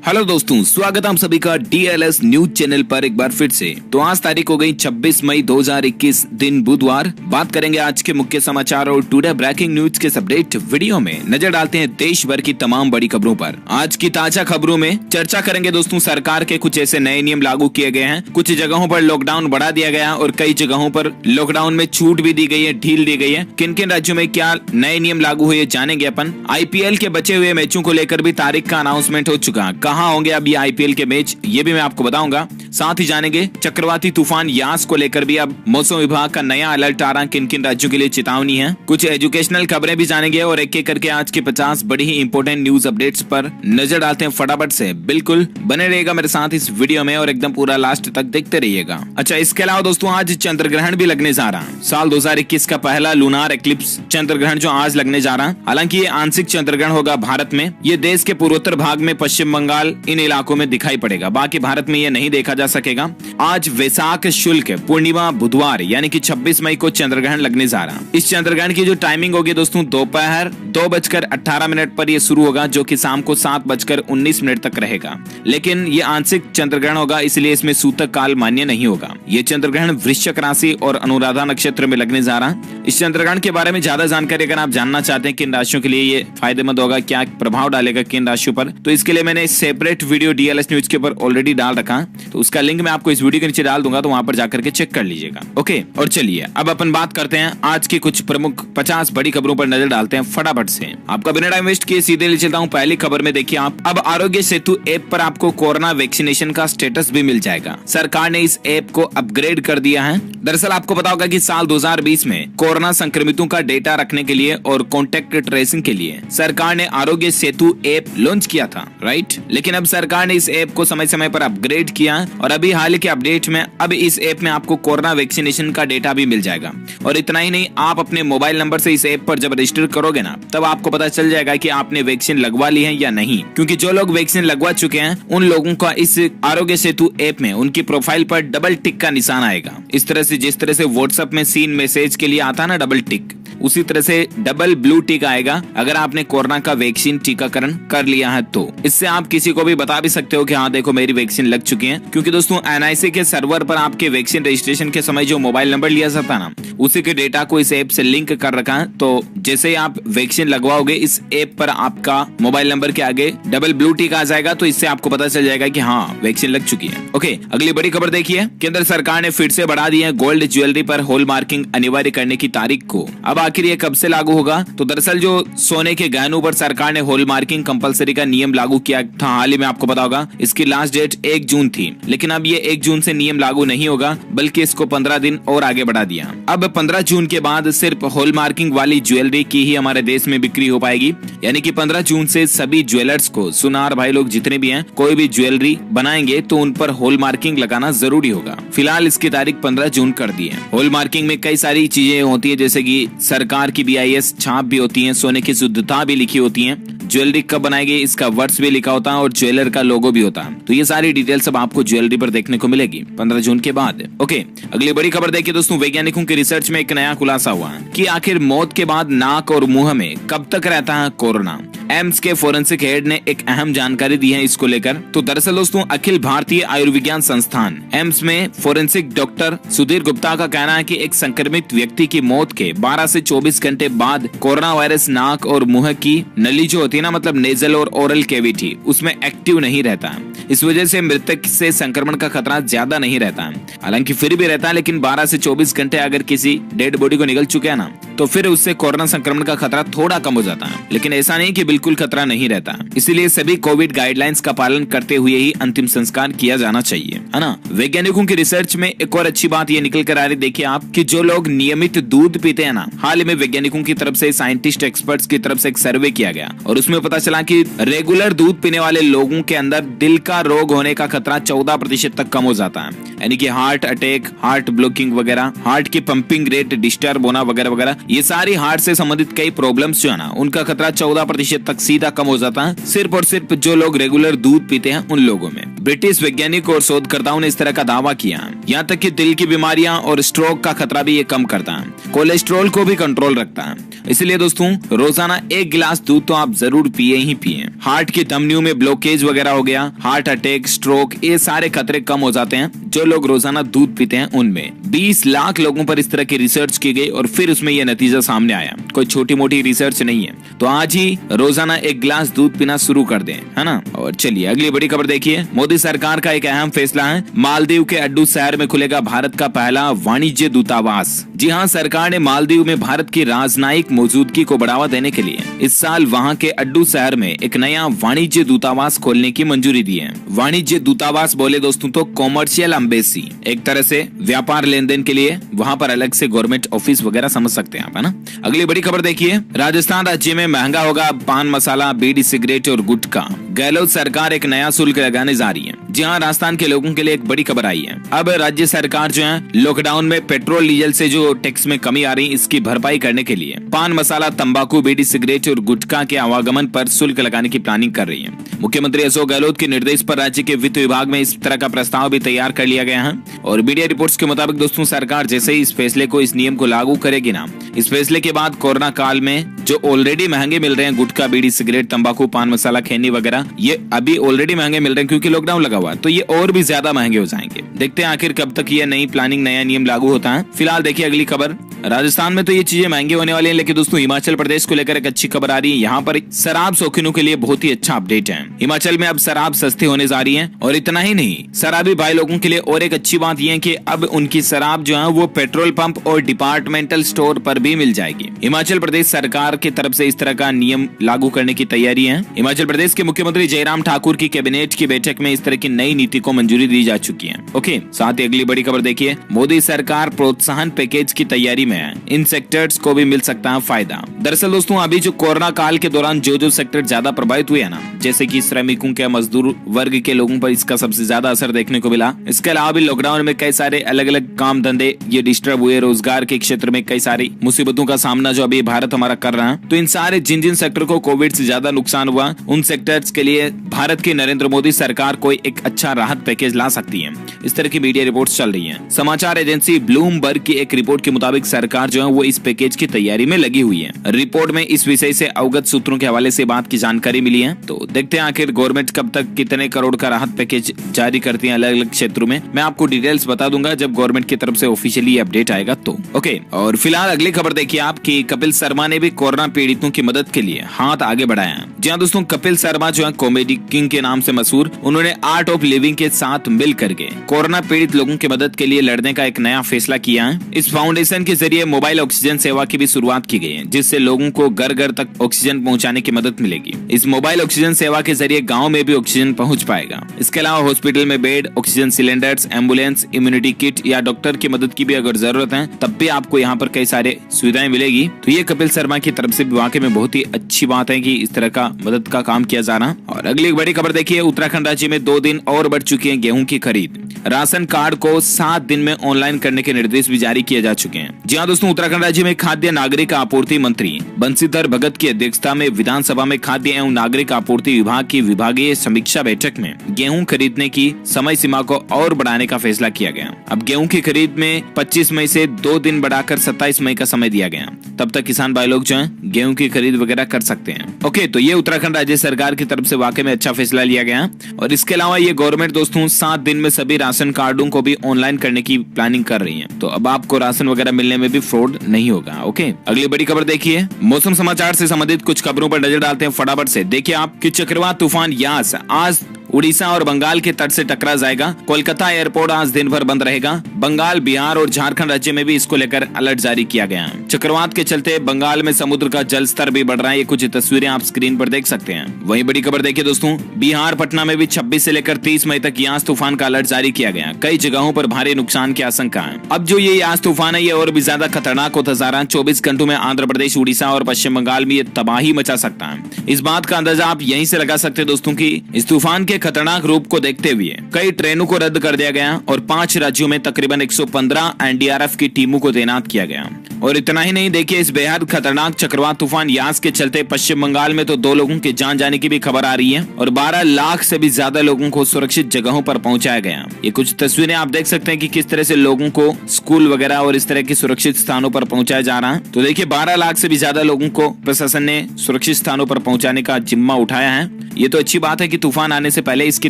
Hello दोस्तों, स्वागत है आप सभी का डीएलएस न्यूज चैनल पर एक बार फिर से। तो आज तारीख हो गई 26 मई 2021 दिन बुधवार। बात करेंगे आज के मुख्य समाचार और टुडे ब्रेकिंग न्यूज के अपडेट वीडियो में नजर डालते हैं देश भर की तमाम बड़ी खबरों पर। आज की ताजा खबरों में चर्चा करेंगे दोस्तों, सरकार के कुछ ऐसे नए नियम लागू किए गए हैं, कुछ जगहों पर लॉकडाउन बढ़ा दिया गया और कई जगहों पर लॉकडाउन में छूट भी दी गई है, ढील दी गई है। किन किन राज्यों में क्या नए नियम लागू हुए जानेंगे अपन। आईपीएल के बचे हुए मैचों को लेकर भी तारीख का अनाउंसमेंट हो चुका, कहां होंगे अब ये आईपीएल के मैच, ये भी मैं आपको बताऊंगा। साथ ही जानेंगे चक्रवाती तूफान यास को लेकर भी अब मौसम विभाग का नया अलर्ट आ रहा, किन किन राज्यों के लिए चेतावनी है। कुछ एजुकेशनल खबरें भी जानेंगे और एक एक करके आज के 50 बड़ी ही इंपोर्टेंट न्यूज अपडेट्स पर नजर डालते हैं फटाफट से। बिल्कुल बने रहिएगा मेरे साथ इस वीडियो में और एकदम पूरा लास्ट तक देखते रहिएगा। अच्छा, इसके अलावा दोस्तों आज चंद्र ग्रहण भी लगने जा रहा है। साल 2021 का पहला लूनार एक्लिप्स चंद्र ग्रहण जो आज लगने जा रहा है। हालांकि ये आंशिक चंद्र ग्रहण होगा भारत में। ये देश के पूर्वोत्तर भाग में, पश्चिम बंगाल, इन इलाकों में दिखाई पड़ेगा, बाकी भारत में ये नहीं देखा जा सकेगा। आज वैशाख शुल्क पूर्णिमा बुधवार यानी कि 26 मई को चंद्र ग्रहण लगने जा रहा। इस चंद्र ग्रहण की जो टाइमिंग होगी दोस्तों, दोपहर 2:18 पर ये शुरू होगा, जो कि शाम को 7:19 तक रहेगा। लेकिन ये आंशिक चंद्र ग्रहण होगा, इसलिए इसमें सूतक काल मान्य नहीं होगा। ये चंद्र ग्रहण वृश्चिक राशि और अनुराधा नक्षत्र में लगने जा रहा। इस चंद्र ग्रहण के बारे में ज्यादा जानकारी अगर आप जानना चाहते हैं किन राशियों के लिए ये फायदेमंद होगा, क्या प्रभाव डालेगा किन राशियों पर, तो इसके लिए मैंने सेपरेट वीडियो डीएलएस न्यूज के ऊपर ऑलरेडी डाल रखा, तो उसका लिंक मैं आपको इस वीडियो के नीचे डाल दूंगा, तो वहां पर जाकर के चेक कर लीजिएगा। ओके, और चलिए अब अपन बात करते हैं आज की कुछ प्रमुख 50 बड़ी खबरों पर नजर डालते हैं फटाफट से। आपका बिना टाइम वेस्ट किए सीधे ले चलता हूं पहली खबर में। देखिए आप, अब आरोग्य सेतु ऐप पर आपको कोरोना वैक्सीनेशन का स्टेटस भी मिल जाएगा। सरकार ने इस ऐप को अपग्रेड कर दिया है। दरअसल आपको पता होगा कि साल 2020 में कोरोना संक्रमितों का डेटा रखने के लिए और कॉन्टेक्ट ट्रेसिंग के लिए सरकार ने आरोग्य सेतु ऐप लॉन्च किया था, राइट। लेकिन अब सरकार ने इस ऐप को समय समय पर अपग्रेड किया और अभी हाल के अपडेट में अब इस ऐप में आपको कोरोना वैक्सीनेशन का डेटा भी मिल जाएगा। और इतना ही नहीं, आप अपने मोबाइल नंबर से इस ऐप पर जब रजिस्टर करोगे ना, तब आपको पता चल जाएगा कि आपने वैक्सीन लगवा ली है या नहीं। क्योंकि जो लोग वैक्सीन लगवा चुके हैं उन लोगों का इस आरोग्य सेतु ऐप में उनकी प्रोफाइल पर डबल टिक का निशान आएगा। इस तरह से, जिस तरह से व्हाट्सएप में सीन मैसेज के लिए आता है ना डबल टिक, उसी तरह से डबल ब्लू टिक आएगा अगर आपने कोरोना का वैक्सीन टीकाकरण कर लिया है। तो इससे आप किसी को भी बता भी सकते हो कि हाँ देखो मेरी वैक्सीन लग चुकी है। क्योंकि दोस्तों एनआईसी के सर्वर पर आपके वैक्सीन रजिस्ट्रेशन के समय जो मोबाइल नंबर लिया जाता है ना, उसी के डेटा को इस ऐप से लिंक कर रखा है। तो जैसे ही आप वैक्सीन लगवाओगे, इस ऐप पर आपका मोबाइल नंबर के आगे डबल ब्लू टिक आ जाएगा, तो इससे आपको पता चल जाएगा कि हाँ वैक्सीन लग चुकी है। ओके, अगली बड़ी खबर देखिए, केंद्र सरकार ने फिर से बढ़ा दी है गोल्ड ज्वेलरी पर हॉल मार्किंग अनिवार्य करने की तारीख को। अब आखिर ये कब से लागू होगा? तो दरअसल जो सोने के गहनों पर सरकार ने हॉल मार्किंग कंपलसरी का नियम लागू किया था हाल ही में, आपको पता होगा इसकी लास्ट डेट 1 जून थी। लेकिन अब ये 1 जून से नियम लागू नहीं होगा, बल्कि इसको 15 दिन और आगे बढ़ा दिया। अब 15 जून के बाद सिर्फ हॉल मार्किंग वाली ज्वेलरी की ही हमारे देश में बिक्री हो पाएगी। यानी कि 15 जून से सभी ज्वेलर्स को, सुनार भाई लोग जितने भी हैं, कोई भी ज्वेलरी बनाएंगे तो उन पर हॉल मार्किंग लगाना जरूरी होगा। फिलहाल इसकी तारीख 15 जून कर दी है। हॉल मार्किंग में कई सारी चीजें होती है, जैसे कि सरकार की BIS छाप भी होती है, सोने की शुद्धता भी लिखी होती है, ज्वेलरी कब बनाएगी इसका वर्ष भी लिखा होता है और ज्वेलर का लोगो भी होता है। तो ये सारी डिटेल सब आपको ज्वेलरी पर देखने को मिलेगी 15 जून के बाद। ओके, अगली बड़ी खबर देखिए दोस्तों, वैज्ञानिकों की रिसर्च में एक नया खुलासा हुआ है कि आखिर मौत के बाद नाक और मुंह में कब तक रहता है कोरोना। एम्स के फोरेंसिक हेड ने एक अहम जानकारी दी है इसको लेकर। तो दरअसल दोस्तों, अखिल भारतीय आयुर्विज्ञान संस्थान एम्स में फोरेंसिक डॉक्टर सुधीर गुप्ता का कहना है कि एक संक्रमित व्यक्ति की मौत के 12 से 24 घंटे बाद कोरोना वायरस नाक और मुंह की नली जो होती है ना, मतलब नेजल और ओरल कैविटी, उसमें एक्टिव नहीं रहता है। इस वजह से मृतक से संक्रमण का खतरा ज्यादा नहीं रहता है। हालांकि फिर भी रहता है, लेकिन 12 से 24 घंटे अगर किसी डेड बॉडी को निकल चुके हैं ना, तो फिर उससे कोरोना संक्रमण का खतरा थोड़ा कम हो जाता है। लेकिन ऐसा नहीं कि बिल्कुल खतरा नहीं रहता। इसीलिए सभी कोविड गाइडलाइंस का पालन करते हुए ही अंतिम संस्कार किया जाना चाहिए, है ना। वैज्ञानिकों की रिसर्च में एक और अच्छी बात ये निकल कर आ रही, देखिए आप, कि जो लोग नियमित दूध पीते हैं ना, हाल ही में वैज्ञानिकों की तरफ से, साइंटिस्ट एक्सपर्ट्स की तरफ से एक सर्वे किया गया और उसमें पता चला कि रेगुलर दूध पीने वाले लोगों के अंदर दिल का रोग होने का खतरा 14% तक कम हो जाता है। यानी कि हार्ट अटैक, हार्ट ब्लॉकिंग वगैरह, हार्ट की पंपिंग रेट डिस्टर्ब होना वगैरह वगैरह, ये सारी हार्ट से संबंधित कई प्रॉब्लम्स जो है ना, उनका खतरा 14% तक सीधा कम हो जाता है, सिर्फ और सिर्फ जो लोग रेगुलर दूध पीते हैं उन लोगों में। ब्रिटिश वैज्ञानिक और शोधकर्ताओं ने इस तरह का दावा किया। यहाँ तक कि दिल की बीमारियां और स्ट्रोक का खतरा भी ये कम करता है, कोलेस्ट्रॉल को भी कंट्रोल रखता है। इसलिए दोस्तों रोजाना 1 गिलास दूध तो आप जरूर पिए ही पिए। हार्ट की धमनियों में ब्लॉकेज वगैरह हो गया, हार्ट अटैक, स्ट्रोक, ये सारे खतरे कम हो जाते हैं जो लोग रोजाना दूध पीते हैं उनमें। 20 लाख लोगों पर इस तरह की रिसर्च की गई और फिर उसमें यह नतीजा सामने आया। कोई छोटी मोटी रिसर्च नहीं है। तो आज ही रोजाना 1 गिलास दूध पीना शुरू कर दें, है ना। और चलिए अगली बड़ी खबर देखिए। मोदी सरकार का एक अहम फैसला है, मालदीव के अड्डू शहर में खुलेगा भारत का पहला वाणिज्य दूतावास। जी हाँ, सरकार ने मालदीव में भारत की राजनयिक मौजूदगी को बढ़ावा देने के लिए इस साल वहां के अड्डू शहर में एक नया वाणिज्य दूतावास खोलने की मंजूरी दी है। वाणिज्य दूतावास बोले दोस्तों तो कॉमर्शियल एम्बेसी, एक तरह से व्यापार लेन देन के लिए वहां पर अलग से गवर्नमेंट ऑफिस वगैरह समझ सकते हैं आप, है ना। अगली बड़ी खबर देखिए। राजस्थान राज्य में महंगा होगा पान मसाला, बीड़ी, सिगरेट और गुटखा। गहलोत सरकार एक नया शुल्क लगाने जा रही है। जी हाँ, राजस्थान के लोगों के लिए एक बड़ी खबर आई है। अब राज्य सरकार जो है लॉकडाउन में पेट्रोल डीजल से जो टैक्स में कमी आ रही है इसकी भरपाई करने के लिए पान मसाला, तंबाकू, बीड़ी, सिगरेट और गुटखा के आवागमन पर शुल्क लगाने की प्लानिंग कर रही है। मुख्यमंत्री अशोक गहलोत के निर्देश पर राज्य के वित्त विभाग में इस तरह का प्रस्ताव भी तैयार कर लिया गया है। और मीडिया रिपोर्ट्स के मुताबिक दोस्तों सरकार जैसे ही इस फैसले को, इस नियम को लागू करेगी ना, इस फैसले के बाद कोरोना काल में जो ऑलरेडी महंगे मिल रहे हैं गुटखा, बीड़ी, सिगरेट, तंबाकू, पान मसाला, खैनी वगैरह, ये अभी ऑलरेडी महंगे मिल रहे हैं क्योंकि लॉकडाउन लगा हुआ है, तो ये और भी ज्यादा महंगे हो जाएंगे। देखते हैं आखिर कब तक ये नई प्लानिंग, नया नियम लागू होता है। फिलहाल देखिए अगली खबर। राजस्थान में तो ये चीजें महंगी होने वाली हैं, लेकिन दोस्तों हिमाचल प्रदेश को लेकर एक अच्छी खबर आ रही है। यहाँ पर शराब शौकीनों के लिए बहुत ही अच्छा अपडेट है। हिमाचल में अब शराब सस्ती होने जा रही है और इतना ही नहीं, शराबी भाई लोगों के लिए और एक अच्छी बात यह है कि अब उनकी शराब जो है वो पेट्रोल पंप और डिपार्टमेंटल स्टोर पर भी मिल जाएगी। हिमाचल प्रदेश सरकार की तरफ से इस तरह का नियम लागू करने की तैयारी है। हिमाचल प्रदेश के मुख्यमंत्री जयराम ठाकुर की कैबिनेट की बैठक में इस तरह की नई नीति को मंजूरी दी जा चुकी है। ओके, साथ ही अगली बड़ी खबर देखिए। मोदी सरकार प्रोत्साहन पैकेज की तैयारी में है, इन सेक्टर्स को भी मिल सकता है फायदा। दरअसल दोस्तों अभी जो कोरोना काल के दौरान जो सेक्टर ज्यादा प्रभावित हुए हैं ना, जैसे कि श्रमिकों के, मजदूर वर्ग के लोगों पर इसका सबसे ज्यादा असर देखने को मिला। इसके अलावा भी लॉकडाउन में कई सारे अलग अलग काम धंधे ये डिस्टर्ब हुए, रोजगार के क्षेत्र में कई सारी मुसीबतों का सामना जो अभी भारत हमारा कर रहा है। तो इन सारे जिन जिन सेक्टर को कोविड से ज्यादा नुकसान हुआ, उन सेक्टर्स के लिए भारत की नरेंद्र मोदी सरकार कोई एक अच्छा राहत पैकेज ला सकती है। इस तरह की मीडिया रिपोर्ट्स चल रही हैं। समाचार एजेंसी ब्लूमबर्ग की एक रिपोर्ट के मुताबिक सरकार जो है वो इस पैकेज की तैयारी में लगी हुई है। रिपोर्ट में इस विषय से अवगत सूत्रों के हवाले से बात की जानकारी मिली है। तो देखते हैं आखिर गवर्नमेंट कब तक कितने करोड़ का राहत पैकेज जारी करती है अलग अलग क्षेत्रों में। मैं आपको डिटेल्स बता दूंगा जब गवर्नमेंट की तरफ से ऑफिशियली अपडेट आएगा तो। ओके, और फिलहाल अगली खबर देखिए आप कि कपिल शर्मा ने भी कोरोना पीड़ितों की मदद के लिए हाथ आगे बढ़ाया है। जी हाँ दोस्तों, कपिल शर्मा जो है कॉमेडी किंग के नाम से मशहूर, उन्होंने आर्ट ऑफ लिविंग के साथ मिल करके कोरोना पीड़ित लोगों की मदद के लिए लड़ने का एक नया फैसला किया है। इस फाउंडेशन के जरिए मोबाइल ऑक्सीजन सेवा की भी शुरुआत की गई है, जिससे लोगों को घर घर तक ऑक्सीजन पहुंचाने की मदद मिलेगी। इस मोबाइल ऑक्सीजन सेवा के जरिए गांव में भी ऑक्सीजन पहुंच पाएगा। इसके अलावा हॉस्पिटल में bed, oxygen cylinders, ambulance, immunity kit या डॉक्टर की मदद की भी अगर जरूरत है तब भी आपको यहाँ पर कई सारे सुविधाएं मिलेगी। तो ये कपिल शर्मा की तरफ से वाकई में बहुत ही अच्छी बात है कि इस तरह का मदद का काम किया जा रहा। और अगली बड़ी खबर देखिए, उत्तराखंड राज्य में 2 दिन और बढ़ चुकी है गेहूं की खरीद। राशन कार्ड को 7 दिन में ऑनलाइन करने के निर्देश भी जारी किए जा चुके हैं। जी हाँ दोस्तों, उत्तराखंड राज्य में खाद्य नागरिक आपूर्ति मंत्री बंशीधर भगत की अध्यक्षता में विधानसभा में खाद्य एवं नागरिक आपूर्ति विभाग की विभागीय समीक्षा बैठक में गेहूं खरीदने की समय सीमा को और बढ़ाने का फैसला किया गया। अब गेहूं की खरीद में 25 मई से 2 दिन बढ़ाकर 27 मई का समय दिया गया। तब तक किसान भाई लोग जो है गेहूं की खरीद वगैरह कर सकते हैं। ओके, तो ये उत्तराखंड राज्य सरकार की तरफ से वाकई में अच्छा फैसला लिया गया। और इसके अलावा ये गवर्नमेंट दोस्तों 7 दिन में सभी राशन कार्डों को भी ऑनलाइन करने की प्लानिंग कर रही है। तो अब आपको राशन वगैरह मिलने में भी फ्रॉड नहीं होगा। ओके, अगली बड़ी खबर देखिए। मौसम समाचार से संबंधित कुछ खबरों पर नजर डालते हैं फटाफट से। देखिए आप कि चक्रवात तूफान यास आज उड़ीसा और बंगाल के तट से टकरा जाएगा। कोलकाता एयरपोर्ट आज दिन भर बंद रहेगा। बंगाल, बिहार और झारखंड राज्य में भी इसको लेकर अलर्ट जारी किया गया है। चक्रवात के चलते बंगाल में समुद्र का जल स्तर भी बढ़ रहा है। ये कुछ तस्वीरें आप स्क्रीन पर देख सकते हैं। वहीं बड़ी खबर देखिए दोस्तों, बिहार पटना में भी 26 से लेकर 30 मई तक यास तूफान का अलर्ट जारी किया गया। कई जगहों पर भारी नुकसान की आशंका है। अब जो ये यास तूफान है ये और भी ज्यादा खतरनाक होता जा रहा है। 24 घंटों में आंध्र प्रदेश, उड़ीसा और पश्चिम बंगाल में ये तबाही मचा सकता है। इस बात का अंदाजा आप यहीं से लगा सकते हैं दोस्तों की इस तूफान के खतरनाक रूप को देखते हुए कई ट्रेनों को रद्द कर दिया गया और 5 राज्यों में तकरीबन 115 एनडीआरएफ की टीमों को तैनात किया गया। और इतना ही नहीं, देखिए इस बेहद खतरनाक चक्रवात तूफान यास के चलते पश्चिम बंगाल में तो 2 लोगों के जान जाने की भी खबर आ रही है और 12 लाख से भी ज्यादा लोगों को सुरक्षित जगहों पर पहुंचाया गया। ये कुछ तस्वीरें आप देख सकते हैं कि किस तरह से लोगों को स्कूल वगैरह और इस तरह के सुरक्षित स्थानों पर पहुंचाया जा रहा है। तो देखिए 12 लाख से भी ज्यादा लोगों को प्रशासन ने सुरक्षित स्थानों पर पहुंचाने का जिम्मा उठाया है। ये तो अच्छी बात है कि तूफान आने से पहले इसकी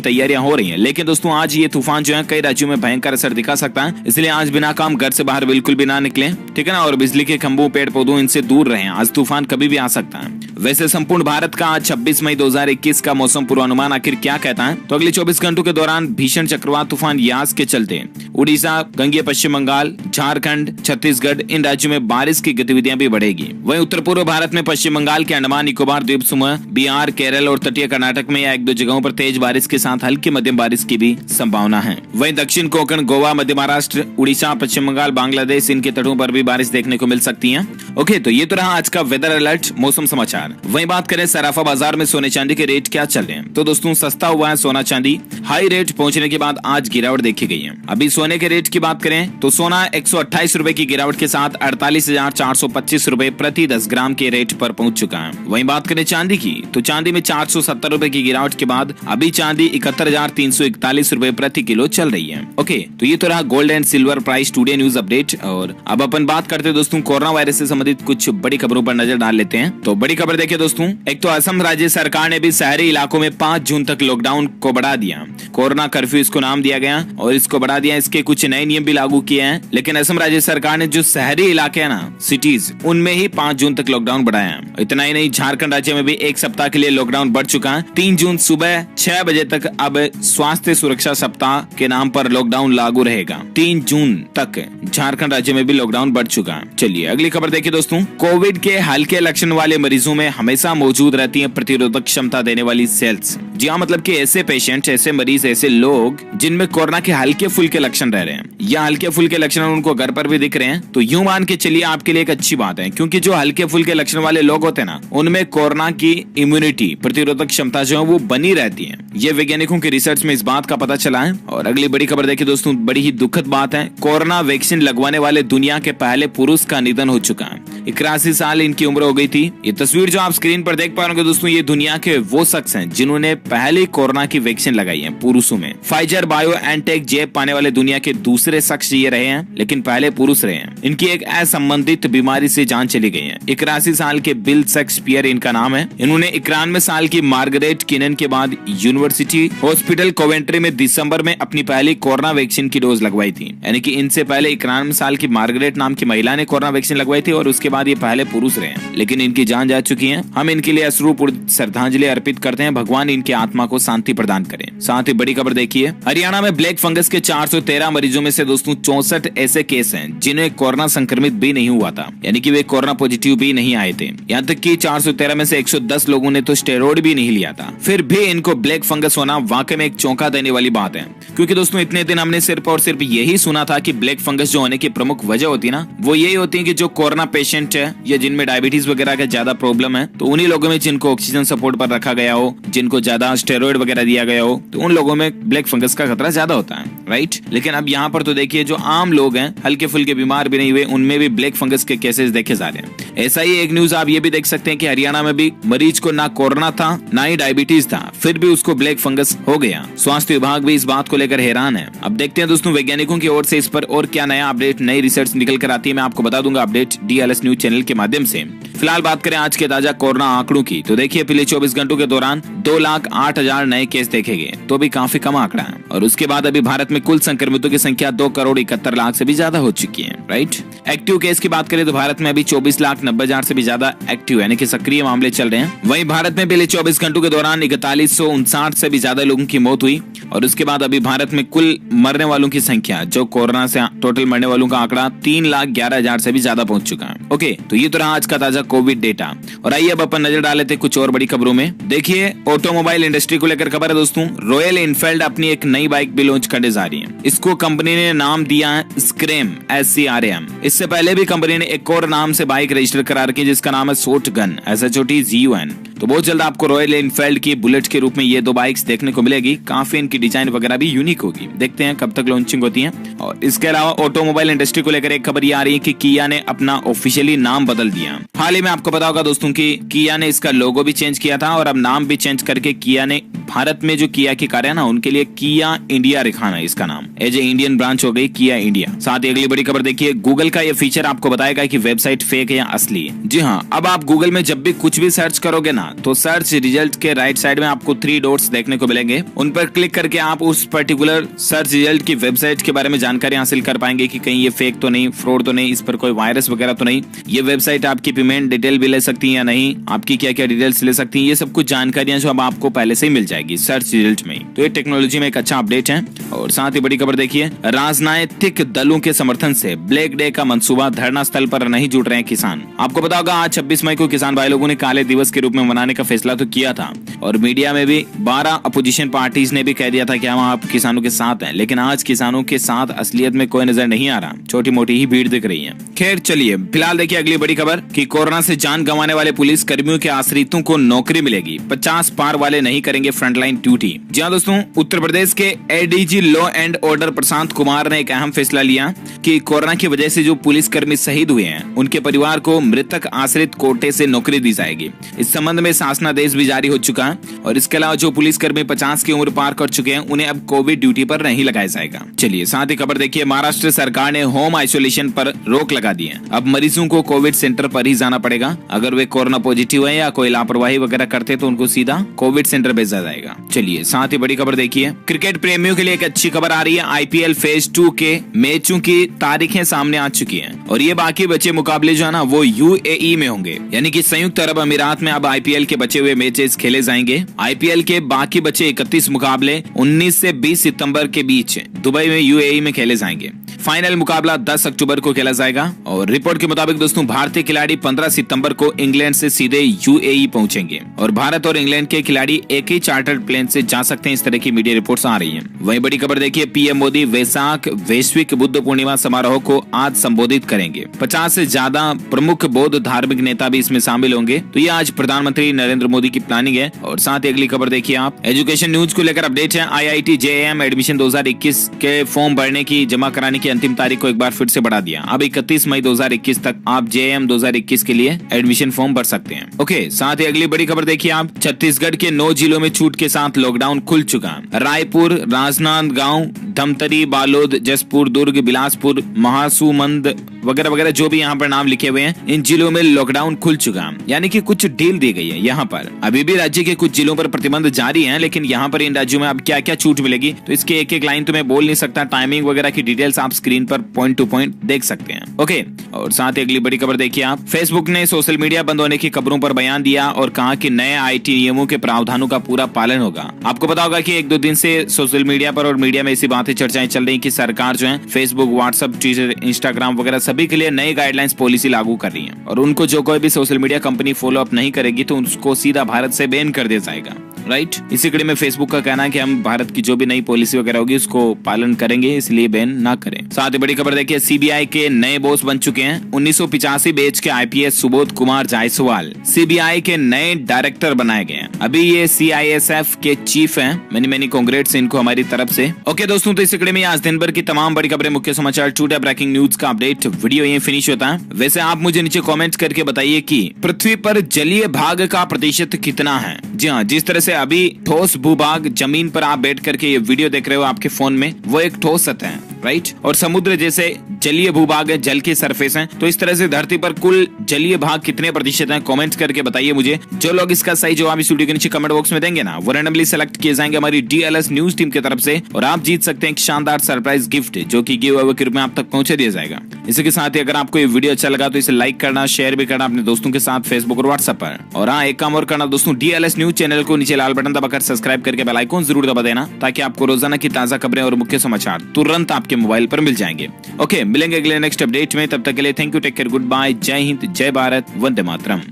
तैयारियां हो रही हैं। लेकिन दोस्तों आज ये तूफान जो है कई राज्यों में भयंकर असर दिखा सकता है, इसलिए आज बिना काम घर से बाहर बिल्कुल भी ना निकलें, ठीक है ना। और बिजली के खंभों, पेड़ पौधों इनसे दूर रहें। आज तूफान कभी भी आ सकता है। वैसे संपूर्ण भारत का आज 26 मई 2021 का मौसम पूर्वानुमान आखिर क्या कहता है, तो अगले 24 घंटों के दौरान भीषण चक्रवात तूफान यास के चलते उड़ीसा, गंगेय पश्चिम बंगाल, झारखंड, छत्तीसगढ़ इन राज्यों में बारिश की गतिविधियां भी बढ़ेगी। वहीं उत्तर पूर्व भारत में पश्चिम बंगाल के अंडमान निकोबार द्वीप समूह, बिहार, केरल और तटीय कर्नाटक में या 1-2 जगहों पर तेज बारिश के साथ हल्की मध्यम बारिश की भी संभावना है। वहीं दक्षिण कोंकण, गोवा, मध्य महाराष्ट्र, उड़ीसा, पश्चिम बंगाल, बांग्लादेश इनके तटों पर भी बारिश देखने को मिल सकती है। ओके, तो ये तो रहा आज का वेदर अलर्ट, मौसम समाचार। वहीं बात करें सराफा बाजार में सोने चांदी के रेट क्या चल रहे हैं, तो दोस्तों सस्ता हुआ है सोना चांदी। हाई रेट पहुंचने के बाद आज गिरावट देखी गई है। अभी सोने के रेट की बात करें तो सोना 128 रुपए की गिरावट के साथ 48,425 रुपए प्रति 10 ग्राम के रेट पर पहुंच चुका है। वहीं बात करें चांदी की तो चांदी में 470 रुपए की गिरावट के बाद अभी चांदी 71,341 रुपए प्रति किलो चल रही है। ओके, तो ये तो रहा gold and silver price today news update. और अब अपन बात करते हैं दोस्तों कोरोना वायरस से संबंधित कुछ बड़ी खबरों पर नजर डाल लेते हैं। तो बड़ी खबर देखिए दोस्तों, एक तो असम राज्य सरकार ने भी शहरी इलाकों में 5 जून तक लॉकडाउन को बढ़ा दिया। कोरोना कर्फ्यू इसको नाम दिया गया और इसको बढ़ा दिया। इसके कुछ नए नियम भी लागू किए हैं, लेकिन असम राज्य सरकार ने जो शहरी इलाके है ना, सिटीज, उनमें ही 5 जून तक लॉकडाउन बढ़ाया है। इतना ही नहीं, झारखंड राज्य में भी 1 सप्ताह के लिए लॉकडाउन बढ़ चुका है। 3 जून सुबह 6 बजे तक अब स्वास्थ्य सुरक्षा सप्ताह के नाम पर लॉकडाउन लागू रहेगा। 3 जून तक झारखंड राज्य में भी लॉकडाउन बढ़ चुका है। चलिए अगली खबर देखिए दोस्तों, कोविड के हल्के लक्षण वाले मरीजों में हमेशा मौजूद रहती है प्रतिरोधक क्षमता देने वाली सेल्स। जी हाँ, मतलब कि ऐसे पेशेंट, ऐसे मरीज, ऐसे लोग जिनमें कोरोना के हल्के फुल्के लक्षण रह रहे हैं या हल्के फुल्के लक्षण उनको घर पर भी दिख रहे हैं, तो यूं मान के चलिए आपके लिए एक अच्छी बात है, क्योंकि जो हल्के फुल्के लक्षण वाले लोग होते हैं ना, उनमें कोरोना की इम्यूनिटी, प्रतिरोधक क्षमता जो है वो बनी रहती है। ये वैज्ञानिकों की रिसर्च में इस बात का पता चला है। और अगली बड़ी खबर देखिए दोस्तों, बड़ी ही दुखद बात है, कोरोना वैक्सीन लगवाने वाले दुनिया के पहले पुरुष का निधन हो चुका है। 81 साल इनकी उम्र हो गई थी। ये तस्वीर जो आप स्क्रीन पर देख पा रहे होंगे दोस्तों, ये दुनिया के वो शख्स हैं जिन्होंने पहले कोरोना की वैक्सीन लगाई है पुरुषों में। फाइजर बायोएनटेक जैब पाने वाले दुनिया के दूसरे शख्स ये रहे हैं, लेकिन पहले पुरुष रहे हैं। इनकी एक असंबंधित बीमारी से जान चली गई है। 81 साल के बिल शेक्सपियर इनका नाम है। इन्होंने 91 साल की मार्गरेट किनन के बाद यूनिवर्सिटी हॉस्पिटल कोवेंट्री में दिसंबर में अपनी पहली कोरोना वैक्सीन की डोज लगवाई थी। यानी कि इनसे पहले 91 साल की मार्गरेट नाम की महिला ने कोरोना वैक्सीन लगवाई थी और उसके बाद ये पहले पुरुष रहे हैं, लेकिन इनकी जान जा चुकी है। हम इनके लिए अश्रुपूर्ण श्रद्धांजलि अर्पित करते हैं। भगवान इनकी आत्मा को शांति प्रदान करें। साथ ही बड़ी खबर देखिए, हरियाणा में ब्लैक फंगस के 413 मरीजों में से दोस्तों 64 ऐसे केस हैं जिन्हें कोरोना संक्रमित भी नहीं हुआ था, यानी कि वे कोरोना पॉजिटिव भी नहीं आए थे। यहाँ तक कि 413 में से 110 लोगों ने तो स्टेरॉइड भी नहीं लिया था, फिर भी इनको ब्लैक फंगस होना वाकई में एक चौंका देने वाली बात है। क्योंकि दोस्तों इतने दिन हमने सिर्फ और सिर्फ यही सुना था कि ब्लैक फंगस जो होने की प्रमुख वजह होती है ना, वो यही होती है कि जो कोरोना पेशेंट है या जिनमें डायबिटीज वगैरह का ज्यादा प्रॉब्लम है, तो उन्हीं लोगों में जिनको ऑक्सीजन सपोर्ट पर रखा गया हो, जिनको ज्यादा स्टेरॉइड वगैरह दिया गया हो, तो उन लोगों में ब्लैक फंगस का खतरा ज्यादा होता है, राइट। लेकिन अब यहाँ पर तो देखिए जो आम लोग हैं, हल्के फुल्के बीमार भी नहीं हुए, उनमें भी ब्लैक फंगस के केसेस देखे जा रहे हैं। ऐसा ही एक न्यूज आप ये भी देख सकते हैं कि हरियाणा में भी मरीज को ना कोरोना था ना ही डायबिटीज था, फिर भी उसको ब्लैक फंगस हो गया। स्वास्थ्य विभाग भी इस बात को लेकर हैरान है। अब देखते हैं दोस्तों वैज्ञानिकों की ओर से इस पर और क्या नया अपडेट, नई रिसर्च निकल कर आती है, मैं आपको बता दूंगा अपडेट DLS न्यूज चैनल के माध्यम से। फिलहाल बात करें आज के ताजा कोरोना आंकड़ों की, तो देखिए पिछले 24 घंटों के दौरान 2,08,000 नए केस देखे गए, तो भी काफी कम आंकड़ा है। और उसके बाद अभी भारत में कुल संक्रमितों की संख्या 2,71,00,000 से भी ज्यादा हो चुकी है, राइट। एक्टिव केस की बात करें तो भारत में अभी 24,90,000 से भी ज्यादा एक्टिव यानी कि सक्रिय मामले चल रहे हैं। वहीं भारत में पिछले 24 घंटों के दौरान 4159 से भी ज्यादा लोगों की मौत हुई। और उसके बाद अभी भारत में कुल मरने वालों की संख्या, जो कोरोना से टोटल मरने वालों का आंकड़ा 3,11,000 से भी ज्यादा पहुंच चुका है। ओके, तो ये तो रहा आज का ताजा कोविड डेटा। और आइए अब अपन नजर डाले थे कुछ और बड़ी खबरों में। देखिए ऑटोमोबाइल इंडस्ट्री को लेकर खबर है दोस्तों, रॉयल एनफील्ड अपनी एक नई बाइक भी लॉन्च करने जा रही है। इसको कंपनी ने नाम दिया है स्क्रैम, SCRAM। इससे पहले भी कंपनी ने एक और नाम से बाइक रजिस्टर करा रखी है जिसका नाम है शॉटगन, SHOTGUN। तो बहुत जल्द आपको रॉयल एनफील्ड की बुलेट के रूप में ये दो बाइक्स देखने को मिलेगी। काफी इनकी डिजाइन वगैरह भी यूनिक होगी, देखते हैं कब तक लॉन्चिंग होती है। और इसके अलावा ऑटोमोबाइल इंडस्ट्री को लेकर एक खबर ये आ रही है कि किया ने अपना ऑफिशियली नाम बदल दिया। हाल ही में आपको पता होगा दोस्तों कि किया ने इसका लोगो भी चेंज किया था और अब नाम भी चेंज करके किया ने भारत में जो किया की कार है ना उनके लिए किया इंडिया रखा है इसका नाम, एज ए इंडियन ब्रांच हो गई किया इंडिया। साथ ही अगली बड़ी खबर देखिए, गूगल का ये फीचर आपको बताएगा कि वेबसाइट फेक है या असली है। जी हाँ, अब आप गूगल में जब भी कुछ भी सर्च करोगे ना तो सर्च रिजल्ट के राइट साइड में आपको 3 डॉट्स देखने को मिलेंगे। उन पर क्लिक करके आप उस पर्टिकुलर सर्च रिजल्ट की वेबसाइट के बारे में जानकारी हासिल कर पाएंगे कि कहीं ये फेक तो नहीं, फ्रॉड तो नहीं, इस पर कोई वायरस वगैरह तो नहीं, ये वेबसाइट आपकी पेमेंट डिटेल भी ले सकती है या नहीं, आपकी क्या क्या डिटेल्स ले सकती है, ये सब कुछ जानकारियां जो अब आपको पहले से ही मिल जाएगी सर्च रिजल्ट में। तो ये टेक्नोलॉजी में एक अच्छा अपडेट है। और साथ ही बड़ी खबर देखिए, राजनीतिक दलों के समर्थन से ब्लैक डे का मंसूबा, धरना स्थल पर नहीं जुट रहे किसान। आपको पता होगा आज 26 मई को किसान भाई लोगों ने काले दिवस के रूप में मनाने का फैसला तो किया था और मीडिया में भी 12 अपोजिशन पार्टीज ने भी कह दिया था कि हम आप किसानों के साथ हैं, लेकिन आज किसानों के साथ असलियत में कोई नजर नहीं आ रहा, छोटी मोटी ही भीड़ दिख रही है। खैर चलिए, फिलहाल देखिए अगली बड़ी खबर कि कोरोना से जान गंवाने वाले पुलिस कर्मियों के आश्रितों को नौकरी मिलेगी, 50 पार वाले नहीं करेंगे फ्रंटलाइन ड्यूटी। जी हाँ दोस्तों, उत्तर प्रदेश के ADG law and order Prashant Kumar ने एक अहम फैसला लिया कि कोरोना की वजह से जो पुलिस कर्मी शहीद हुए हैं उनके परिवार को मृतक आश्रित कोटे से नौकरी दी जाएगी। इस संबंध में शासनादेश भी जारी हो चुका है और इसके अलावा जो पुलिसकर्मी 50 की उम्र पार कर चुके हैं उन्हें अब कोविड ड्यूटी पर नहीं लगाया जाएगा। चलिए साथ ही खबर देखिए, महाराष्ट्र सरकार ने होम आइसोलेशन पर रोक लगा दी है। अब मरीजों को कोविड सेंटर पर ही जाना पड़ेगा। अगर वे कोरोना पॉजिटिव है या कोई लापरवाही वगैरह करते तो उनको सीधा कोविड सेंटर भेजा जाएगा। चलिए साथ ही बड़ी खबर देखिए, क्रिकेट प्रेमियों के लिए एक अच्छी खबर आ रही है। IPL फेज 2 के मैचों की तारीखें सामने आ चुकी हैं और ये बाकी बचे मुकाबले जो है ना वो UAE में होंगे, यानी कि संयुक्त अरब अमीरात में अब IPL के बचे हुए मैचेस खेले जाएंगे। IPL के बाकी बचे 31 मुकाबले 19 से 20 सितंबर के बीच दुबई में UAE में खेले जाएंगे। फाइनल मुकाबला 10 अक्टूबर को खेला जाएगा और रिपोर्ट के मुताबिक दोस्तों भारतीय खिलाड़ी 15 सितंबर को इंग्लैंड से सीधे UAE पहुंचेंगे और भारत और इंग्लैंड के खिलाड़ी एक ही चार्टर्ड प्लेन से जा सकते हैं, इस तरह की मीडिया रिपोर्ट्स आ रही हैं। वहीं बड़ी खबर देखिए, PM मोदी वैशाख वैश्विक बुद्ध पूर्णिमा समारोह को आज संबोधित करेंगे। 50 से ज्यादा प्रमुख बौद्ध धार्मिक नेता भी इसमें शामिल होंगे। तो ये आज प्रधानमंत्री नरेंद्र मोदी की प्लानिंग है। और साथ ही अगली खबर देखिए आप, एजुकेशन न्यूज को लेकर अपडेट है। IIT JAM एडमिशन 2021 के फॉर्म भरने की जमा कराने की अंतिम तारीख को एक बार फिर से बढ़ा दिया। अब 31 मई 2021 तक आप JAM 2021 के लिए एडमिशन फॉर्म भर सकते हैं। ओके, साथ ही अगली बड़ी खबर देखिए आप, छत्तीसगढ़ के 9 जिलों में छूट के साथ लॉकडाउन खुल चुका। रायपुर, राजनांदगांव, धमतरी, बालोद, जसपुर, दुर्ग, बिलासपुर, महासुमंद वगैरह वगैरह जो भी यहाँ पर नाम लिखे हुए हैं, इन जिलों में लॉकडाउन खुल चुका, यानी कि कुछ ढील दी गई है। यहाँ पर अभी भी राज्य के कुछ जिलों पर प्रतिबंध जारी है, लेकिन यहाँ पर इन राज्यों में अब क्या क्या छूट मिलेगी तो इसके एक एक लाइन तो मैं बोल नहीं सकता। टाइमिंग वगैरह की डिटेल्स आप स्क्रीन पर पॉइंट टू पॉइंट देख सकते हैं। ओके, और साथ ही अगली बड़ी खबर देखिए आप, फेसबुक ने सोशल मीडिया बंद होने की खबरों पर बयान दिया और कहा कि नए IT नियमों के प्रावधानों का पूरा पालन होगा। आपको पता होगा कि 1-2 दिन से सोशल मीडिया पर और मीडिया में ऐसी बातें चर्चाएं चल रही कि सरकार जो है फेसबुक, व्हाट्सएप, ट्विटर, इंस्टाग्राम वगैरह सभी के लिए नई गाइडलाइंस पॉलिसी लागू कर रही है और उनको जो कोई भी social media company follow up नहीं करेगी तो उसको सीधा भारत से बैन कर दिया जाएगा। राइट, इसी कड़ी में फेसबुक का कहना है कि हम भारत की जो भी नई पॉलिसी वगैरह होगी उसको पालन करेंगे, इसलिए बैन ना करें। साथ ही बड़ी खबर देखिए, CBI के नए बॉस बन चुके हैं। 1985 बैच के IPS सुबोध कुमार जायसवाल CBI के नए डायरेक्टर बनाए गए हैं। अभी ये CISF के चीफ हैं। मेनी कांग्रेट्स इनको हमारी तरफ से। ओके दोस्तों, तो इसी कड़ी में आज दिन भर की तमाम बड़ी खबरें, मुख्य समाचार, टुडे ब्रेकिंग न्यूज का अपडेट वीडियो ये फिनिश होता है। वैसे आप मुझे नीचे कमेंट करके बताइए कि पृथ्वी पर जलीय भाग का प्रतिशत कितना है। जी हाँ, जिस तरह से अभी ठोस भूभाग जमीन पर आप बैठ करके ये वीडियो देख रहे हो आपके फोन में, वो एक ठोस सतह है। राइट, और समुद्र जैसे जलीय भूभाग है, जल के सरफेस है। तो इस तरह से धरती पर कुल जलीय भाग कितने प्रतिशत है, कमेंट करके बताइए मुझे। जो लोग इसका सही जवाब इस वीडियो के नीचे कमेंट बॉक्स में देंगे ना, वो रैंडमली सेलेक्ट किए जाएंगे हमारी DLS न्यूज टीम की तरफ से और आप जीत सकते हैं एक शानदार सरप्राइज गिफ्ट जो कि गिव अवे के रूप में आप तक पहुंचा दिया जाएगा। इसी के साथ ही अगर आपको ये वीडियो अच्छा लगा तो इसे लाइक करना, शेयर भी करना अपने दोस्तों के साथ फेसबुक और व्हाट्सएप पर। और हाँ, एक काम और करना दोस्तों, DLS न्यूज चैनल को नीचे लाल बटन दबाकर सब्सक्राइब करके बेल आइकन जरूर दबा देना ताकि आपको रोजाना की ताजा खबरें और मुख्य समाचार तुरंत आपके मोबाइल पर मिल जाएंगे। ओके, मिलेंगे अगले नेक्स्ट अपडेट में, तब तक के लिए thank you, take care, goodbye, जय हिंद, जय भारत, वंदे मातरम।